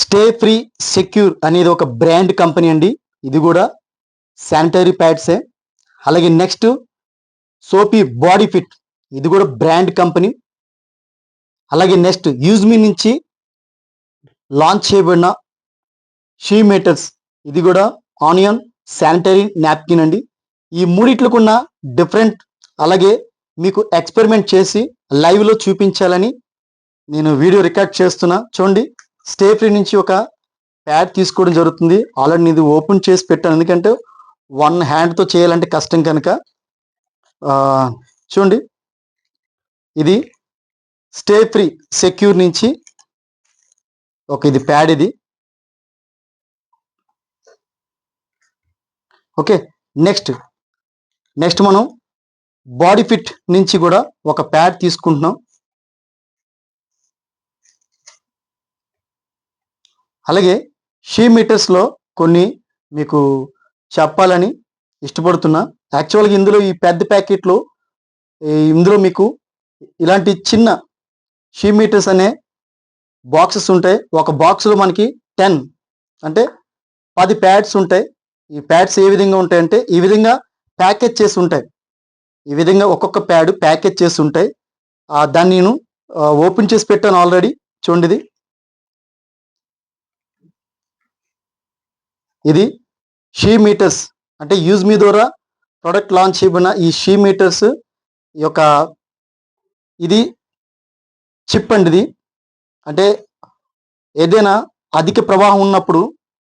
Stay free secure అనేది ఒక brand company అండి. ఇది కూడా శానిటరీ ప్యాడ్సే. అలాగే నెక్స్ట్ సోపీ బాడీ ఫిట్, ఇది కూడా బ్రాండ్ కంపెనీ. అలాగే నెక్స్ట్ యూజ్మీ నుంచి లాంచ్ చేయబడిన షీ మీటర్స్, ఇది కూడా ఆనియన్ శానిటరీ నాప్కిన్ అండి. ఈ మూడిట్లకున్న డిఫరెంట్, అలాగే మీకు ఎక్స్పెరిమెంట్ చేసి లైవ్లో చూపించాలని నేను వీడియో రికార్డ్ చేస్తున్నా. చూడండి, స్టే ఫ్రీ నుంచి ఒక ప్యాడ్ తీసుకోవడం జరుగుతుంది. ఆల్రెడీ ఇది ఓపెన్ చేసి పెట్టాను, ఎందుకంటే వన్ హ్యాండ్తో చేయాలంటే కష్టం కనుక. చూడండి, ఇది స్టే ఫ్రీ సెక్యూర్ నుంచి ఇది ప్యాడ్ ఇది. ఓకే, నెక్స్ట్ మనం బాడీ ఫిట్ నుంచి కూడా ఒక ప్యాడ్ తీసుకుంటున్నాం. అలాగే షీ మీటర్స్లో కొన్ని మీకు చెప్పాలని ఇష్టపడుతున్నా. యాక్చువల్గా ఇందులో ఈ పెద్ద ప్యాకెట్లో ఇందులో మీకు ఇలాంటి చిన్న షీ మీటర్స్ అనే బాక్సెస్ ఉంటాయి. ఒక బాక్స్లో మనకి 10 అంటే 10 ప్యాడ్స్ ఉంటాయి. ఈ ప్యాడ్స్ ఏ విధంగా ఉంటాయంటే ఈ విధంగా ప్యాకేజ్ చేసి ఉంటాయి. ఈ విధంగా ఒక్కొక్క ప్యాడ్ ప్యాకేజ్ చేసి ఉంటాయి. దాన్ని నేను ఓపెన్ చేసి పెట్టాను ఆల్రెడీ. చూడండి, ఇది షీ మీటర్స్ అంటే యూజ్మీ ద్వారా ప్రొడక్ట్ లాంచ్ చేయబడిన ఈ షీ మీటర్స్ యొక్క ఇది చిప్ అండి. ఇది అంటే ఏదైనా అధిక ప్రవాహం ఉన్నప్పుడు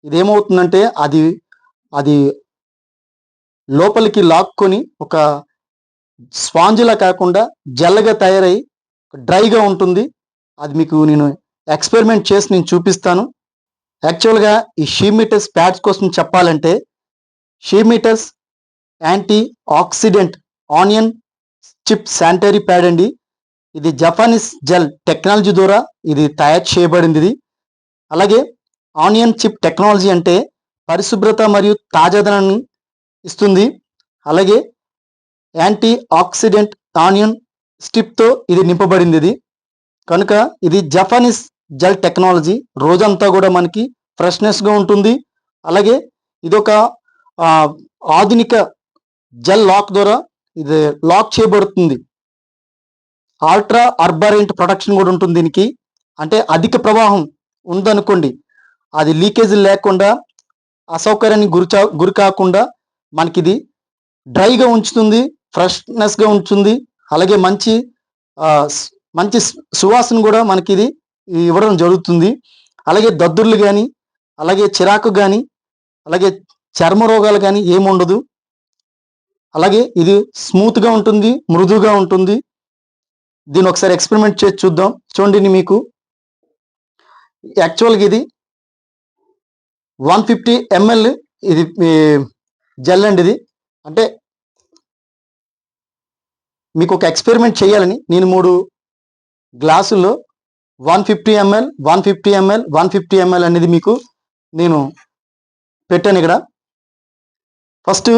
ఇదేమవుతుందంటే అది లోపలికి లాక్కొని ఒక స్పాంజ్లా కాకుండా జెల్గా తయారై డ్రైగా ఉంటుంది. అది మీకు నేను ఎక్స్పెరిమెంట్ చేసి నేను చూపిస్తాను. యాక్చువల్గా ఈ షీ మీటర్స్ ప్యాడ్స్ కోసం చెప్పాలంటే, she meters antioxidant onion chip sanitary pad అండి. ఇది జపానీస్ జెల్ టెక్నాలజీ ద్వారా ఇది తయారు చేయబడింది. ఇది అలాగే ఆనియన్ చిప్ టెక్నాలజీ అంటే పరిశుభ్రత మరియు తాజాదనాన్ని ఇస్తుంది. అలాగే యాంటీ ఆక్సిడెంట్ ఆనియన్ స్టిప్తో ఇది నింపబడింది. ఇది కనుక ఇది జపానీస్ జెల్ టెక్నాలజీ, రోజంతా కూడా మనకి ఫ్రెష్నెస్గా ఉంటుంది. అలాగే ఇదొక ఆధునిక జెల్ లాక్ ద్వారా ఇది లాక్ చేయబడుతుంది. అల్ట్రా అర్బరెంట్ ప్రొటెక్షన్ కూడా ఉంటుంది దీనికి. అంటే అధిక ప్రవాహం ఉందనుకోండి, అది లీకేజ్ లేకుండా అసౌకర్యానికి గురి కాకుండా మనకి ఇది డ్రైగా ఉంచుతుంది, ఫ్రెష్నెస్గా ఉంచుతుంది. అలాగే మంచి సువాసన కూడా మనకి ఇది ఇవ్వడం జరుగుతుంది. అలాగే దద్దుర్లు కానీ, అలాగే చిరాకు కానీ, అలాగే చర్మ రోగాలు కానీ ఏముండదు. అలాగే ఇది స్మూత్గా ఉంటుంది, మృదువుగా ఉంటుంది. దీన్ని ఒకసారి ఎక్స్పెరిమెంట్ చేసి చూద్దాం. చూడండి, మీకు యాక్చువల్గా ఇది 150 ml ఇది జెల్ అండి. ఇది అంటే మీకు ఒక ఎక్స్పెరిమెంట్ చేయాలని నేను 3 గ్లాసుల్లో 150 ml 150 ml 150 ml అనేది మీకు నేను పెట్టాను ఇక్కడ. ఫస్ట్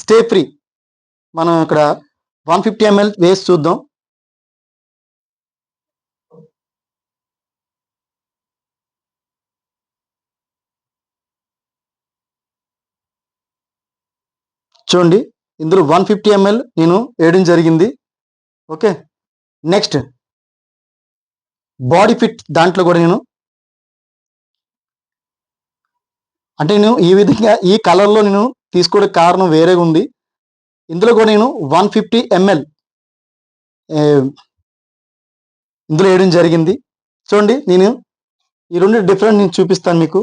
స్టే ఫ్రీ మనం ఇక్కడ 150 ml వేసి చూద్దాం. చూడండి, ఇందులో 150 ml నేను వేయడం జరిగింది. ఓకే, నెక్స్ట్ బాడీ ఫిట్ దాంట్లో కూడా నేను ఈ విధంగా ఈ కలర్లో నేను తీసుకోవడానికి కారణం వేరేగా ఉంది. ఇందులో కూడా నేను 150 ml ఇందులో వేయడం జరిగింది. చూడండి, నేను ఈ రెండు డిఫరెంట్ నేను చూపిస్తాను మీకు.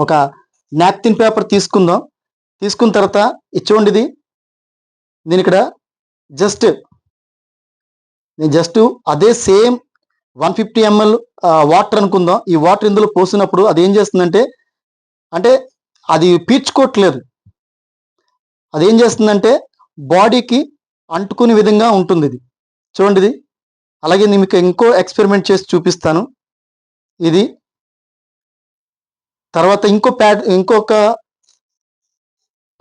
ఒక నాప్కిన్ పేపర్ తీసుకున్న తర్వాత చూడండి, ఇది నేను ఇక్కడ జస్ట్ అదే సేమ్ 150 ml వాటర్ అనుకుందాం. ఈ వాటర్ ఇందులో పోసినప్పుడు అది ఏం చేస్తుందంటే అది పీల్చుకోవట్లేదు. అదేం చేస్తుందంటే బాడీకి అంటుకునే విధంగా ఉంటుంది ఇది. చూడండి, ఇది అలాగే నేను మీకు ఇంకో ఎక్స్పెరిమెంట్ చేసి చూపిస్తాను. ఇది తర్వాత ఇంకొక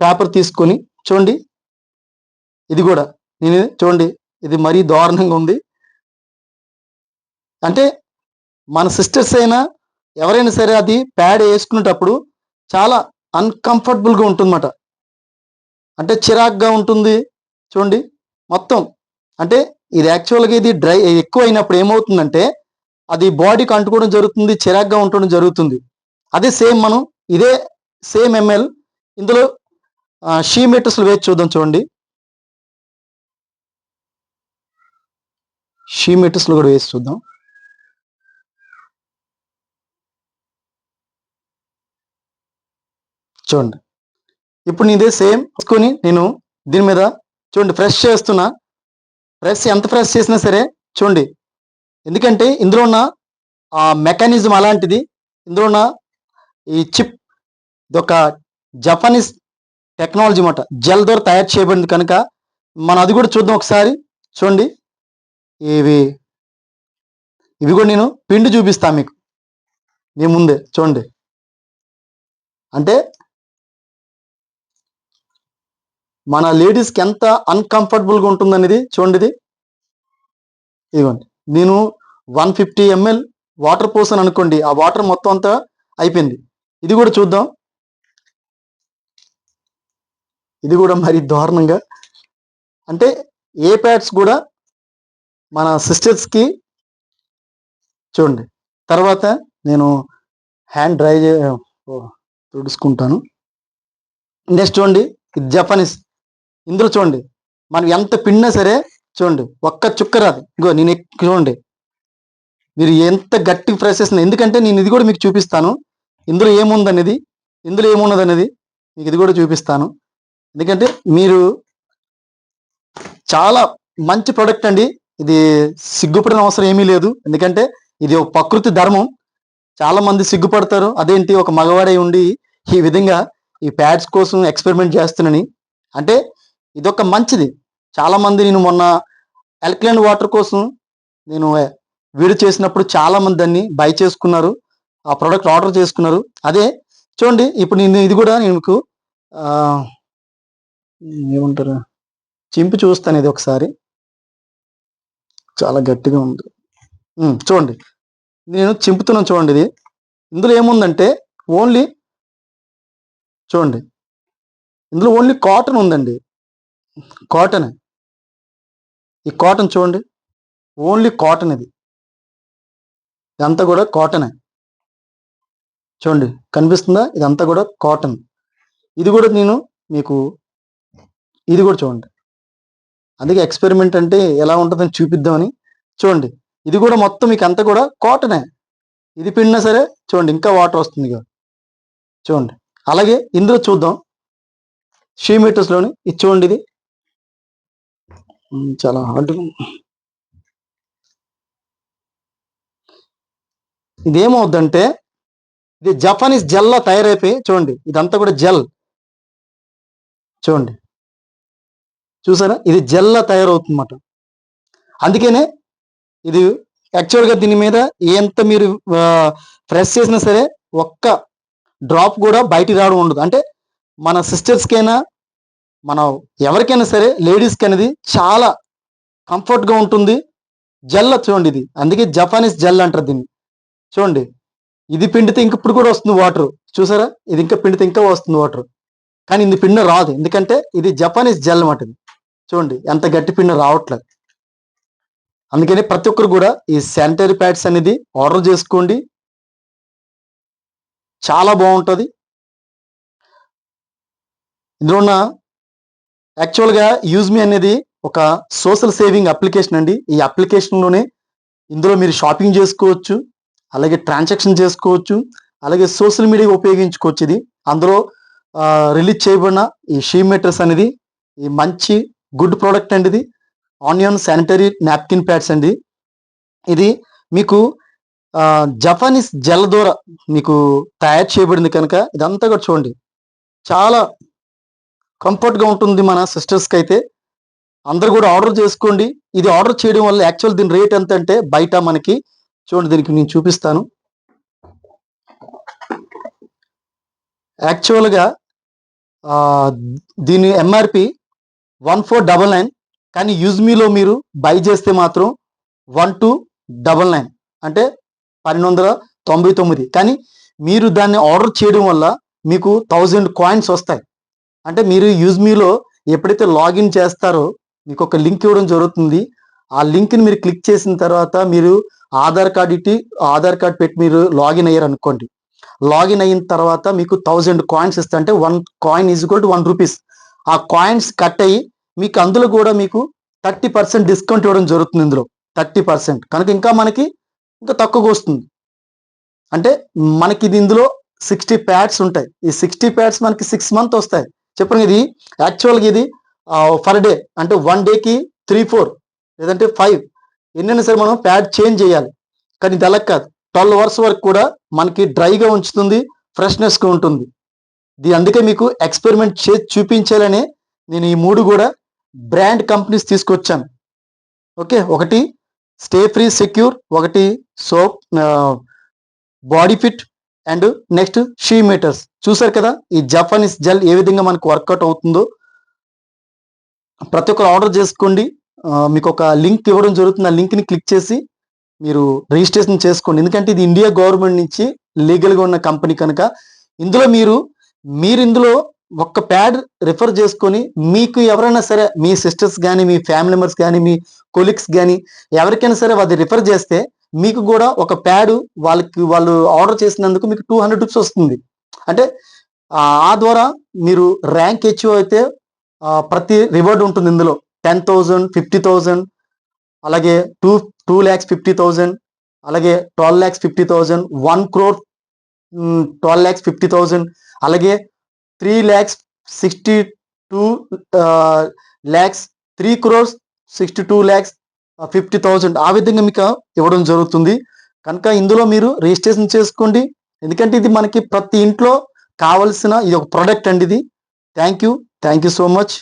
పేపర్ తీసుకొని చూడండి, ఇది కూడా చూడండి, ఇది మరీ దారుణంగా ఉంది. అంటే మన సిస్టర్స్ అయినా ఎవరైనా సరే అది ప్యాడ్ వేసుకునేటప్పుడు చాలా అన్కంఫర్టబుల్గా ఉంటుందన్నమాట. అంటే చిరాగ్గా ఉంటుంది. చూడండి మొత్తం. అంటే ఇది యాక్చువల్గా ఇది డ్రై ఎక్కువ అయినప్పుడు ఏమవుతుందంటే అది బాడీకి అంటుకోవడం జరుగుతుంది, చిరాగ్గా ఉండడం జరుగుతుంది. అదే సేమ్ మనం ఇదే సేమ్ ఎంఎల్ ఇందులో షీ మీటర్స్లో వేసి చూద్దాం. చూడండి షీ మీటర్స్లో కూడా వేసి చూద్దాం. చూడండి ఇప్పుడు నేను ఇదే సేమ్ తీసుకొని నేను దీని మీద చూడండి ఫ్రెష్ చేస్తున్నా. ఎంత ఫ్రెష్ చేసినా సరే చూడండి, ఎందుకంటే ఇందులో ఉన్న మెకానిజం అలాంటిది. ఇందులో ఉన్న ఈ చిప్ ఇదొక జపనీస్ టెక్నాలజీ అన్నమాట. జెల్ ద్వారా తయారు చేయబడింది కనుక మనం అది కూడా చూద్దాం ఒకసారి. చూడండి ఇవి ఇవి కూడా నేను పిండి చూపిస్తాను మీకు మీ ముందే. చూడండి అంటే మన లేడీస్కి ఎంత అన్కంఫర్టబుల్గా ఉంటుందనేది చూడండి. ఇదిగోండి నేను 150 ml వాటర్ పోసాను అనుకోండి, ఆ వాటర్ మొత్తం అంతా అయిపోయింది. ఇది కూడా చూద్దాం. ఇది కూడా మరి దారుణంగా. అంటే ఏ ప్యాడ్స్ కూడా మన సిస్టర్స్కి చూడండి. తర్వాత నేను హ్యాండ్ డ్రై తుడుచుకుంటాను. నెక్స్ట్ చూడండి ఇది జపనీస్. ఇందులో చూడండి మనం ఎంత పిండినా సరే చూడండి ఒక్క చుక్క రాదు. ఇగో నేను చూడండి మీరు ఎంత గట్టి ప్రెస్ చేసిన, ఎందుకంటే నేను ఇది కూడా మీకు చూపిస్తాను ఇందులో ఏముందనేది. ఇందులో ఏమున్నదనేది మీకు ఇది కూడా చూపిస్తాను. ఎందుకంటే మీరు చాలా మంచి ప్రోడక్ట్ అండి. ఇది సిగ్గుపడిన అవసరం ఏమీ లేదు. ఎందుకంటే ఇది ఒక ప్రకృతి ధర్మం. చాలా మంది సిగ్గుపడతారు, అదేంటి ఒక మగవాడై ఉండి ఈ విధంగా ఈ ప్యాడ్స్ కోసం ఎక్స్పెరిమెంట్ చేస్తున్నాని. అంటే ఇదొక మంచిది. చాలా మంది నేను మొన్న అల్కలైన్ వాటర్ కోసం నేను వీడియో చేసినప్పుడు చాలా మంది దాన్ని బై చేసుకున్నారు, ఆ ప్రోడక్ట్ ఆర్డర్ చేసుకున్నారు. అదే చూడండి ఇప్పుడు నేను ఇది కూడా నేను మీకు ఏమంటారు చింపి చూస్తాను. ఇది ఒకసారి చాలా గట్టిగా ఉంది. చూడండి నేను చింపుతున్నాను. చూడండి ఇది ఇందులో ఏముందంటే ఓన్లీ చూడండి ఇందులో ఓన్లీ కాటన్ ఉందండి. కాటన్. ఈ కాటన్ చూడండి ఓన్లీ కాటన్. ఇది ఇదంతా కూడా కాటనే. చూడండి కనిపిస్తుందా? ఇదంతా కూడా కాటన్. ఇది కూడా నేను మీకు ఇది కూడా చూడండి, అందుకే ఎక్స్పెరిమెంట్ అంటే ఎలా ఉంటుందని చూపిద్దామని. చూడండి ఇది కూడా మొత్తం మీకు అంతా కూడా కాటనే. ఇది పిండినా సరే చూడండి ఇంకా వాటర్ వస్తుంది ఇక. చూడండి అలాగే ఇందులో చూద్దాం షీ మీటర్స్లోని. ఇది చూడండి ఇది చాలా హార్డ్గా. ఇదేమవుద్దంటే ఇది జపనీస్ జెల్లా తయారైపోయి చూడండి ఇదంతా కూడా జెల్. చూడండి చూసారా ఇది జెల్లా తయారవుతుందన్నమాట. అందుకనే ఇది యాక్చువల్గా దీని మీద ఎంత మీరు ప్రెస్ చేసినా సరే ఒక్క డ్రాప్ కూడా బయటికి రావడం ఉండదు. అంటే మన సిస్టర్స్కైనా మన ఎవరికైనా సరే లేడీస్కి అనేది చాలా కంఫర్ట్గా ఉంటుంది. జెల్ చూడండి ఇది, అందుకే జపనీస్ జెల్ అంటారు దీన్ని. చూడండి ఇది పిండితే ఇంక ఇప్పుడు కూడా వస్తుంది వాటర్. చూసారా ఇది ఇంకా పిండితే ఇంకా వస్తుంది వాటర్, కానీ ఇది పిండి రాదు. ఎందుకంటే ఇది జపనీస్ జెల్ అన్నమాట. ఇది చూడండి ఎంత గట్టి పిండి రావట్లేదు. అందుకని ప్రతి ఒక్కరు కూడా ఈ శానిటరీ ప్యాడ్స్ అనేది ఆర్డర్ చేసుకోండి, చాలా బాగుంటుంది. ఇందులో ఉన్న యాక్చువల్గా యూజ్మీ అనేది ఒక సోషల్ సేవింగ్ అప్లికేషన్ అండి. ఈ అప్లికేషన్లోనే ఇందులో మీరు షాపింగ్ చేసుకోవచ్చు, అలాగే ట్రాన్సాక్షన్ చేసుకోవచ్చు, అలాగే సోషల్ మీడియా ఉపయోగించుకోవచ్చు. ఇది అందులో రిలీజ్ చేయబడిన ఈ షీ మీటర్స్ అనేది ఈ మంచి గుడ్ ప్రోడక్ట్ అండి. ఇది ఆనియన్ శానిటరీ నాప్కిన్ ప్యాడ్స్ అండి. ఇది మీకు జపనీస్ జెల్ ద్వారా మీకు తయారు చేయబడింది కనుక ఇదంతా కూడా చూడండి చాలా కంఫర్ట్గా ఉంటుంది. మన సిస్టర్స్కి అయితే అందరు కూడా ఆర్డర్ చేసుకోండి. ఇది ఆర్డర్ చేయడం వల్ల యాక్చువల్ దీని రేట్ ఎంత అంటే బయట మనకి చూడండి దీనికి నేను చూపిస్తాను. యాక్చువల్గా దీని ఎంఆర్పి 1499, కానీ యూజ్మీలో మీరు బై చేస్తే మాత్రం 1299 అంటే 99. కానీ మీరు దాన్ని ఆర్డర్ చేయడం వల్ల మీకు 1000 కాయిన్స్ వస్తాయి. అంటే మీరు యూజ్మీలో ఎప్పుడైతే లాగిన్ చేస్తారో మీకు ఒక లింక్ ఇవ్వడం జరుగుతుంది. ఆ లింక్ని మీరు క్లిక్ చేసిన తర్వాత మీరు ఆధార్ కార్డ్ పెట్టి మీరు లాగిన్ అయ్యారు అనుకోండి. లాగిన్ అయిన తర్వాత మీకు 1000 కాయిన్స్ ఇస్తా, అంటే 1 coin is equal to 1 rupees. ఆ కాయిన్స్ కట్ అయ్యి మీకు అందులో కూడా మీకు 30% డిస్కౌంట్ ఇవ్వడం జరుగుతుంది. ఇందులో 30% కనుక ఇంకా మనకి ఇంకా తక్కువగా వస్తుంది. అంటే మనకి ఇందులో 60 ప్యాడ్స్ ఉంటాయి. ఈ 60 ప్యాడ్స్ మనకి 6 మంత్ వస్తాయి. చెప్పండి, ఇది యాక్చువల్గా ఇది పర్ డే, అంటే 1 డేకి 3-4 లేదంటే 5 ఎన్నైనా సరే మనం ప్యాడ్ చేంజ్ చేయాలి. కానీ ఇది అలా కాదు, 12 అవర్స్ వరకు కూడా మనకి డ్రైగా ఉంచుతుంది, ఫ్రెష్నెస్గా ఉంటుంది. అందుకే మీకు ఎక్స్పెరిమెంట్ చేసి చూపించాలనే నేను ఈ 3 కూడా బ్రాండ్ కంపెనీస్ తీసుకొచ్చాను. ఓకే, ఒకటి స్టే ఫ్రీ సెక్యూర్, ఒకటి soap body fit, and next she meters. చూసారు కదా ఈ జపానీస్ జెల్ ఏ విధంగా మనకు వర్కౌట్ అవుతుందో. ప్రతి ఒక్కరు ఆర్డర్ చేసుకోండి. మీకు ఒక లింక్ ఇవ్వడం జరుగుతుంది. ఆ లింక్ని క్లిక్ చేసి మీరు రిజిస్ట్రేషన్ చేసుకోండి. ఎందుకంటే ఇది ఇండియా గవర్నమెంట్ నుంచి లీగల్గా ఉన్న కంపెనీ కనుక ఇందులో మీరు ఇందులో ఒక్క ప్యాడ్ రిఫర్ చేసుకొని మీకు ఎవరైనా సరే మీ సిస్టర్స్ కానీ, మీ ఫ్యామిలీ మెంబర్స్ కానీ, మీ కొలీగ్స్ కానీ ఎవరికైనా సరే అది రిఫర్ చేస్తే మీకు కూడా ఒక ప్యాడ్ వాళ్ళు ఆర్డర్ చేసినందుకు మీకు 200 రూపీస్ వస్తుంది. అంటే ఆ ద్వారా మీరు ర్యాంక్ హెచ్ఓ అయితే ప్రతి రివార్డ్ ఉంటుంది. ఇందులో 10,000, 50,000, అలాగే 2,50,000, అలాగే 12,50,000, 1 crore 12,50,000, అలాగే 3,62 lakhs, 3 crores 62 lakhs 50,000 ఆ విధంగా మీకు ఇవ్వడం జరుగుతుంది. కనుక ఇందులో మీరు రిజిస్ట్రేషన్ చేసుకోండి. ఎందుకంటే ఇది మనకి ప్రతి ఇంట్లో కావలసిన ఇది ఒక ప్రోడక్ట్ అండి ఇది. Thank you so much.